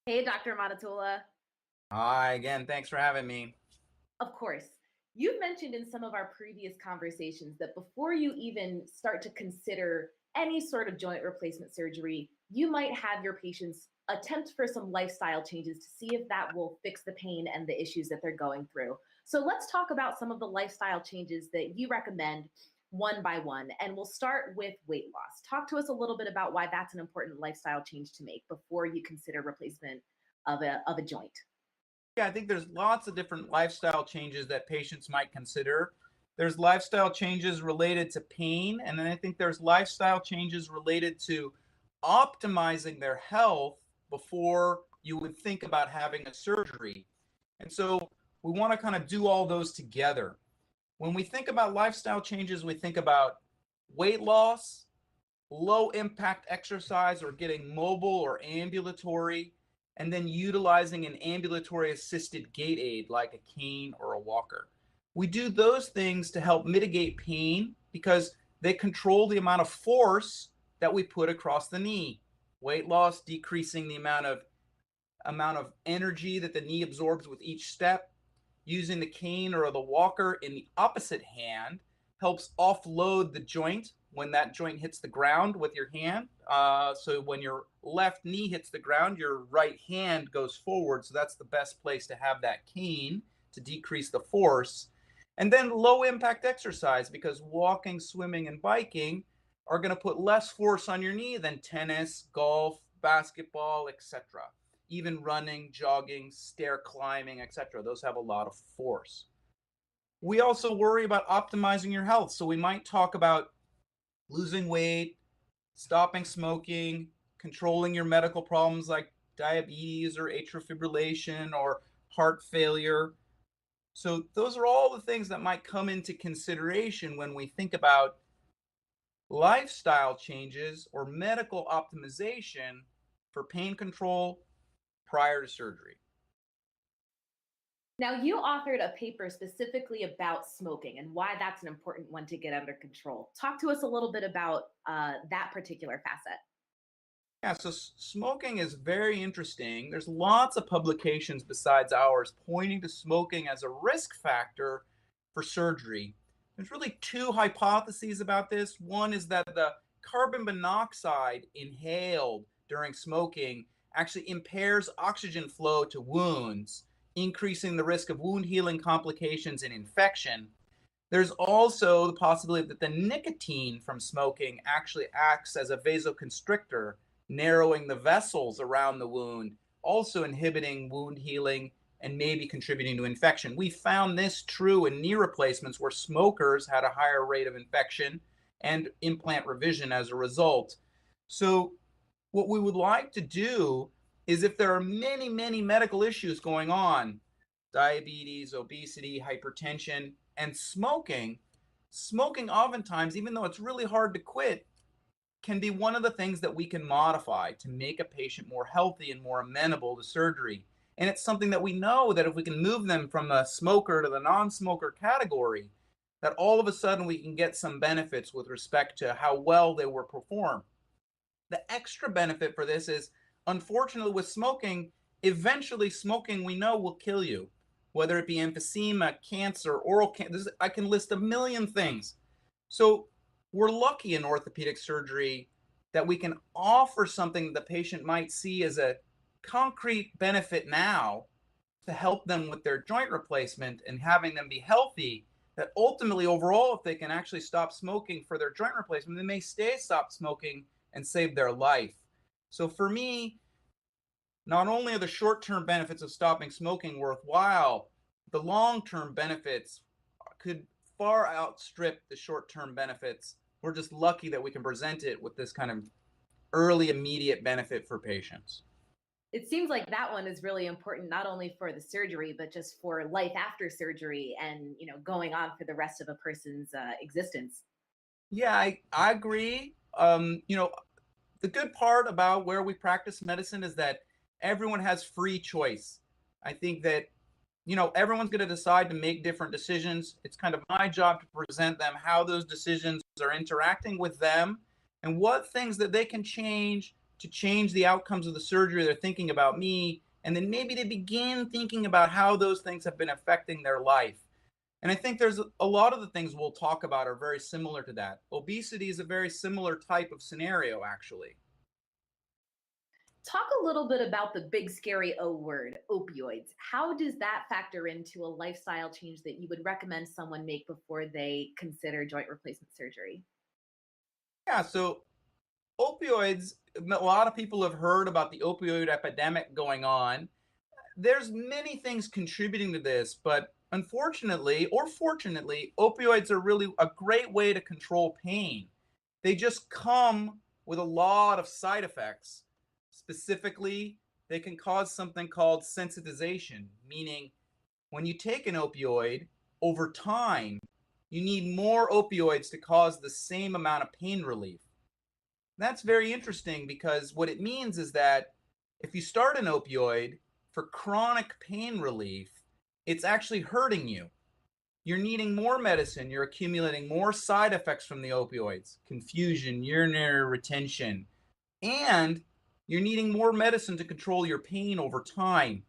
Hey, Dr. Amanatullah. Hi again. Thanks for having me. Of course, you've mentioned in some of our previous conversations that before you even start to consider any sort of joint replacement surgery, you might have your patients attempt for some lifestyle changes to see if that will fix the pain and the issues that they're going through. So let's talk about some of the lifestyle changes that you recommend one by one. And we'll start with weight loss. Talk to us a little bit about why that's an important lifestyle change to make before you consider replacement of a joint. Yeah, I think there's lots of different lifestyle changes that patients might consider. There's lifestyle changes related to pain, and then I think there's lifestyle changes related to optimizing their health before you would think about having a surgery. And so we want to kind of do all those together. When we think about lifestyle changes, we think about weight loss, low impact exercise or getting mobile or ambulatory, and then utilizing an ambulatory assisted gait aid like a cane or a walker. We do those things to help mitigate pain because they control the amount of force that we put across the knee. Weight loss decreasing the amount of energy that the knee absorbs with each step. Using the cane or the walker in the opposite hand helps offload the joint when that joint hits the ground with your hand. So when your left knee hits the ground, your right hand goes forward. So that's the best place to have that cane to decrease the force. And then low impact exercise, because walking, swimming, and biking are going to put less force on your knee than tennis, golf, basketball, etc. Even running, jogging, stair climbing, etc. Those have a lot of force. We also worry about optimizing your health. So we might talk about losing weight, stopping smoking, controlling your medical problems like diabetes or atrial fibrillation or heart failure. So those are all the things that might come into consideration when we think about lifestyle changes or medical optimization for pain control prior to surgery. Now, you authored a paper specifically about smoking and why that's an important one to get under control. Talk to us a little bit about that particular facet. Yeah, so smoking is very interesting. There's lots of publications besides ours pointing to smoking as a risk factor for surgery. There's really two hypotheses about this. One is that the carbon monoxide inhaled during smoking actually impairs oxygen flow to wounds, increasing the risk of wound healing complications and infection. There's also the possibility that the nicotine from smoking actually acts as a vasoconstrictor, narrowing the vessels around the wound, also inhibiting wound healing and maybe contributing to infection. We found this true in knee replacements where smokers had a higher rate of infection and implant revision as a result. So, what we would like to do is if there are many, many medical issues going on, diabetes, obesity, hypertension, and smoking oftentimes, even though it's really hard to quit, can be one of the things that we can modify to make a patient more healthy and more amenable to surgery. And it's something that we know that if we can move them from the smoker to the non-smoker category, that all of a sudden we can get some benefits with respect to how well they were performed. The extra benefit for this is, unfortunately, with smoking, eventually smoking we know will kill you, whether it be emphysema, cancer, oral cancer. I can list a million things. So we're lucky in orthopedic surgery that we can offer something the patient might see as a concrete benefit now to help them with their joint replacement and having them be healthy. That ultimately, overall, if they can actually stop smoking for their joint replacement, they may stop smoking and save their life. So for me, not only are the short-term benefits of stopping smoking worthwhile, the long-term benefits could far outstrip the short-term benefits. We're just lucky that we can present it with this kind of early immediate benefit for patients. It seems like that one is really important, not only for the surgery, but just for life after surgery and, going on for the rest of a person's existence. Yeah, I agree. The good part about where we practice medicine is that everyone has free choice. I think that everyone's going to decide to make different decisions. It's kind of my job to present them how those decisions are interacting with them and what things that they can change to change the outcomes of the surgery. They're thinking about me. And then maybe they begin thinking about how those things have been affecting their life. And I think there's a lot of the things we'll talk about are very similar to that. Obesity is a very similar type of scenario, actually. Talk a little bit about the big scary O word, opioids. How does that factor into a lifestyle change that you would recommend someone make before they consider joint replacement surgery? Yeah, so opioids, a lot of people have heard about the opioid epidemic going on. There's many things contributing to this, but unfortunately or fortunately, opioids are really a great way to control pain. They just come with a lot of side effects. Specifically, they can cause something called sensitization, meaning when you take an opioid over time, you need more opioids to cause the same amount of pain relief. That's very interesting because what it means is that if you start an opioid for chronic pain relief, it's actually hurting you. You're needing more medicine, you're accumulating more side effects from the opioids, confusion, urinary retention, and you're needing more medicine to control your pain over time.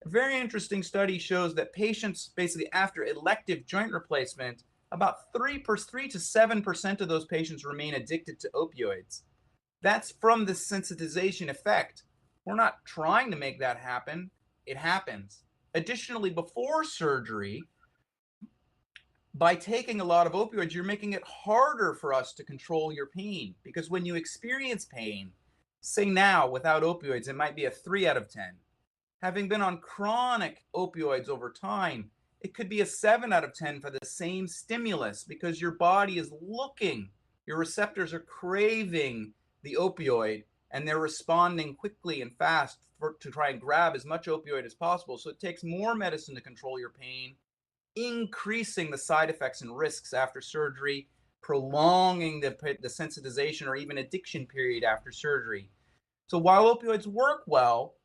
A very interesting study shows that patients, basically after elective joint replacement, about 3 to 7% of those patients remain addicted to opioids. That's from the sensitization effect. We're not trying to make that happen, it happens. Additionally, before surgery, by taking a lot of opioids, you're making it harder for us to control your pain because when you experience pain, say now without opioids, it might be a 3 out of 10. Having been on chronic opioids over time, it could be a 7 out of 10 for the same stimulus because your body is looking, your receptors are craving the opioid and they're responding quickly and fast to try and grab as much opioid as possible. So it takes more medicine to control your pain, increasing the side effects and risks after surgery, prolonging the sensitization or even addiction period after surgery. So while opioids work well,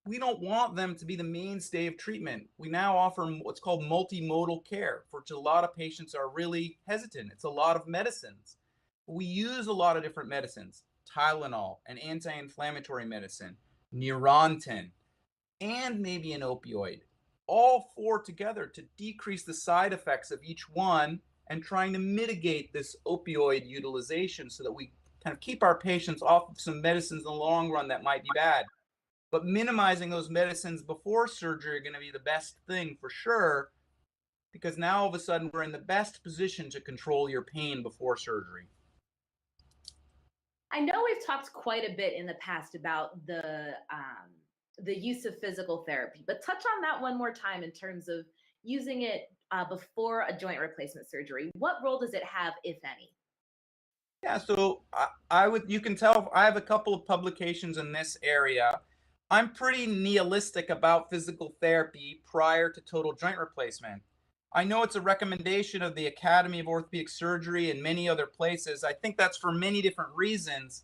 we don't want them to be the mainstay of treatment. We now offer what's called multimodal care, for which a lot of patients are really hesitant. It's a lot of medicines. We use a lot of different medicines, Tylenol, an anti-inflammatory medicine, Neurontin, and maybe an opioid, all four together to decrease the side effects of each one and trying to mitigate this opioid utilization so that we kind of keep our patients off of some medicines in the long run that might be bad. But minimizing those medicines before surgery are going to be the best thing for sure, because now all of a sudden we're in the best position to control your pain before surgery. I know we've talked quite a bit in the past about the use of physical therapy, but touch on that one more time in terms of using it before a joint replacement surgery. What role does it have, if any? Yeah, so I would, you can tell I have a couple of publications in this area. I'm pretty nihilistic about physical therapy prior to total joint replacement. I know it's a recommendation of the Academy of Orthopedic Surgery and many other places. I think that's for many different reasons.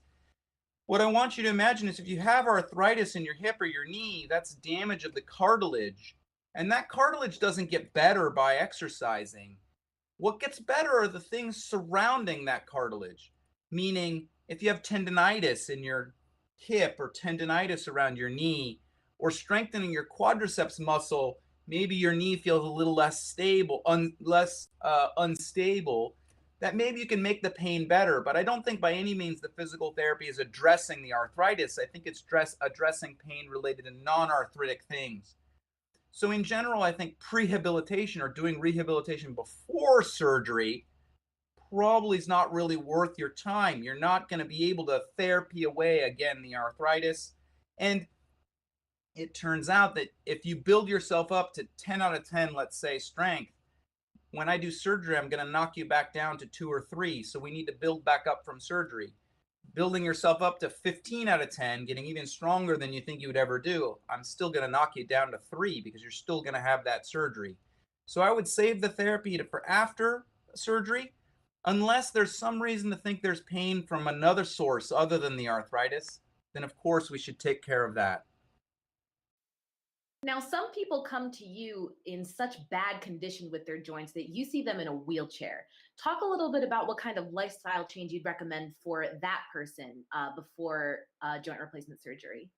What I want you to imagine is if you have arthritis in your hip or your knee, that's damage of the cartilage. And that cartilage doesn't get better by exercising. What gets better are the things surrounding that cartilage. Meaning, if you have tendonitis in your hip or tendonitis around your knee, or strengthening your quadriceps muscle, maybe your knee feels a little less stable, less unstable, that maybe you can make the pain better. But I don't think by any means the physical therapy is addressing the arthritis. I think it's addressing pain related to non-arthritic things. So in general, I think prehabilitation or doing rehabilitation before surgery probably is not really worth your time. You're not going to be able to therapy away again the arthritis. And it turns out that if you build yourself up to 10 out of 10, let's say, strength, when I do surgery, I'm going to knock you back down to 2 or 3. So we need to build back up from surgery. Building yourself up to 15 out of 10, getting even stronger than you think you would ever do, I'm still going to knock you down to 3 because you're still going to have that surgery. So I would save the therapy for after surgery, unless there's some reason to think there's pain from another source other than the arthritis, then of course we should take care of that. Now, some people come to you in such bad condition with their joints that you see them in a wheelchair. Talk a little bit about what kind of lifestyle change you'd recommend for that person before joint replacement surgery.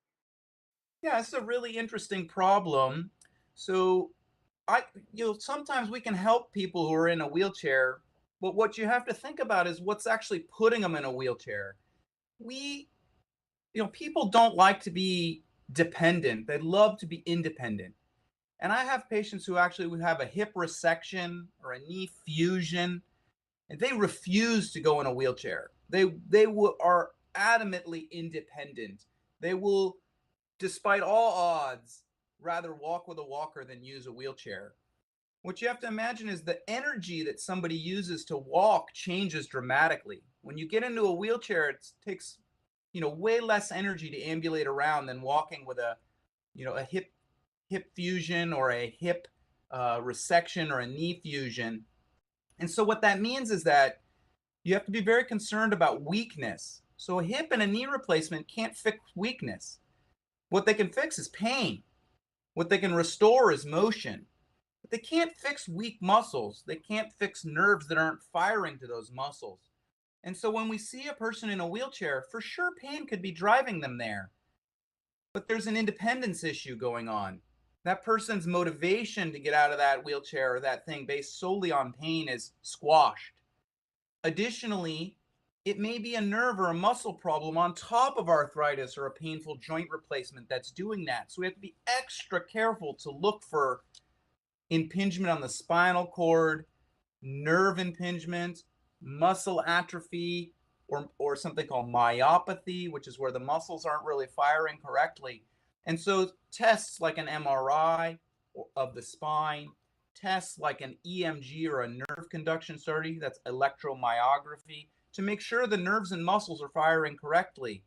Yeah, it's a really interesting problem. So I sometimes we can help people who are in a wheelchair, but what you have to think about is what's actually putting them in a wheelchair. We, people don't like to be dependent. They love to be independent. And I have patients who actually would have a hip resection or a knee fusion, and they refuse to go in a wheelchair. Are adamantly independent. They will, despite all odds, rather walk with a walker than use a wheelchair. What you have to imagine is the energy that somebody uses to walk changes dramatically. When you get into a wheelchair, it takes, way less energy to ambulate around than walking with a hip fusion or a hip resection or a knee fusion. And so what that means is that you have to be very concerned about weakness. So a hip and a knee replacement can't fix weakness. What they can fix is pain. What they can restore is motion. But they can't fix weak muscles. They can't fix nerves that aren't firing to those muscles. And so when we see a person in a wheelchair, for sure pain could be driving them there. But there's an independence issue going on. That person's motivation to get out of that wheelchair or that thing based solely on pain is squashed. Additionally, it may be a nerve or a muscle problem on top of arthritis or a painful joint replacement that's doing that. So we have to be extra careful to look for impingement on the spinal cord, nerve impingement, muscle atrophy, or something called myopathy, which is where the muscles aren't really firing correctly. And so tests like an MRI of the spine, tests like an EMG or a nerve conduction study, that's electromyography, to make sure the nerves and muscles are firing correctly.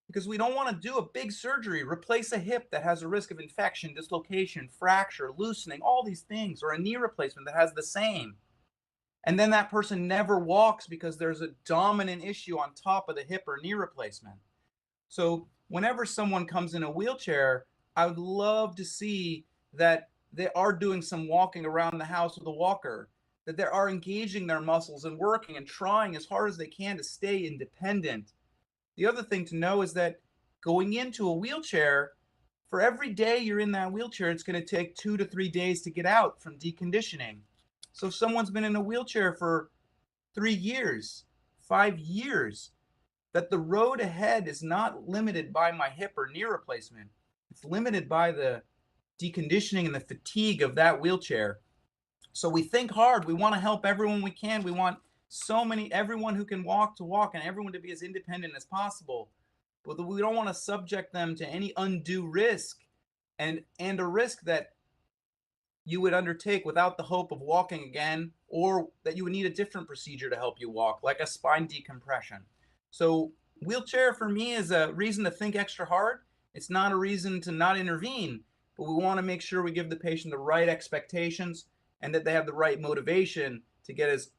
Because we don't want to do a big surgery, replace a hip that has a risk of infection, dislocation, fracture, loosening, all these things, or a knee replacement that has the same. And then that person never walks because there's a dominant issue on top of the hip or knee replacement. So whenever someone comes in a wheelchair, I would love to see that they are doing some walking around the house with a walker, that they are engaging their muscles and working and trying as hard as they can to stay independent. The other thing to know is that going into a wheelchair, for every day you're in that wheelchair, it's going to take 2 to 3 days to get out from deconditioning. So if someone's been in a wheelchair for 3 years, 5 years, that the road ahead is not limited by my hip or knee replacement. It's limited by the deconditioning and the fatigue of that wheelchair. So we think hard. We want to help everyone we can. We want everyone who can walk to walk and everyone to be as independent as possible. But we don't want to subject them to any undue risk and a risk that you would undertake without the hope of walking again, or that you would need a different procedure to help you walk, like a spine decompression. So wheelchair for me is a reason to think extra hard. It's not a reason to not intervene, but we want to make sure we give the patient the right expectations and that they have the right motivation to get as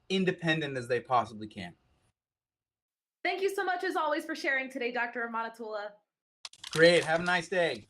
independent as they possibly can. Thank you so much, as always, for sharing today, Dr. Amanatullah. Great. Have a nice day.